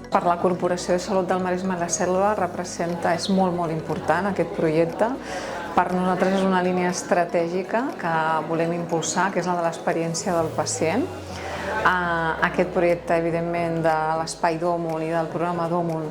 Per la Corporació de Salut del Maresme i la Selva és molt important aquest projecte. Per nosaltres és una línia estratègica que volem impulsar, que és la de l'experiència del pacient. Aquest projecte, evidentment, de l'Espai d'Òmul i del programa d'Òmul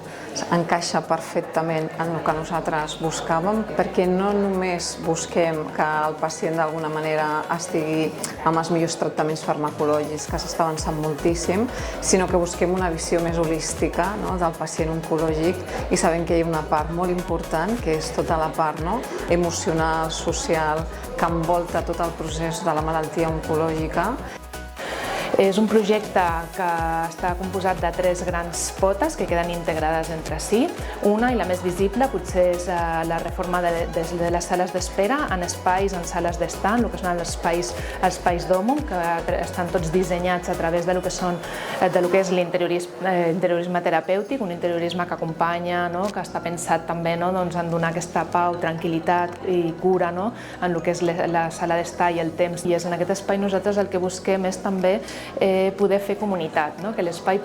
encaixa perfectament en el que nosaltres buscàvem, perquè no només busquem que el pacient d'alguna manera estigui amb els millors tractaments farmacològics, que s'està avançant moltíssim, sinó que busquem una visió més holística del pacient oncològic i sabem que hi ha una part molt important, que és tota la part emocional, social, que envolta tot el procés de la malaltia oncològica. És un projecte que està composat de 3 grans potes que queden integrades entre si. Una, i la més visible, potser és la reforma de les sales d'espera en espais, en sales d'estar, el que són els espais d'Òmul, que estan tots dissenyats a través del que és l'interiorisme terapèutic, un interiorisme que acompanya, que està pensat també en donar aquesta pau, tranquil·litat i cura en el que és la sala d'estar i el temps. I és en aquest espai nosaltres el que busquem és també poder fer comunitat, que l'hospital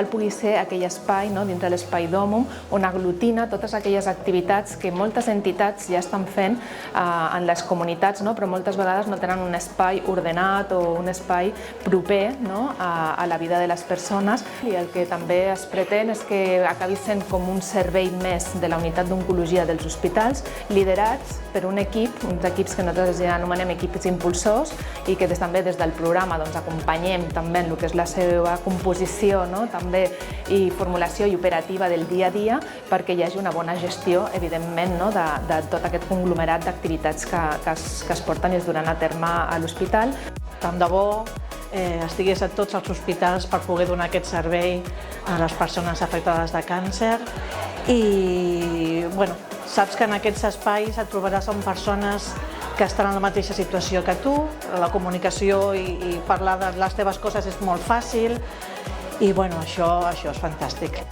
pugui ser aquell espai dintre de l'espai d'Òmul on aglutina totes aquelles activitats que moltes entitats ja estan fent en les comunitats, però moltes vegades no tenen un espai ordenat o un espai proper a la vida de les persones. I el que també es pretén és que acabi sent com un servei més de la unitat d'oncologia dels hospitals, liderats per un equip, uns equips que nosaltres ja anomenem equips impulsors i que també des del programa acompanyem també en el que és la seva composició també i formulació i operativa del dia a dia perquè hi hagi una bona gestió, evidentment, de tot aquest conglomerat d'activitats que es porten i es duran a terme a l'hospital. Tant de bo estigués a tots els hospitals per poder donar aquest servei a les persones afectades de càncer i saps que en aquests espais et trobaràs amb persones que estan en la mateixa situació que tu, la comunicació i parlar de les teves coses és molt fàcil i això és fantàstic.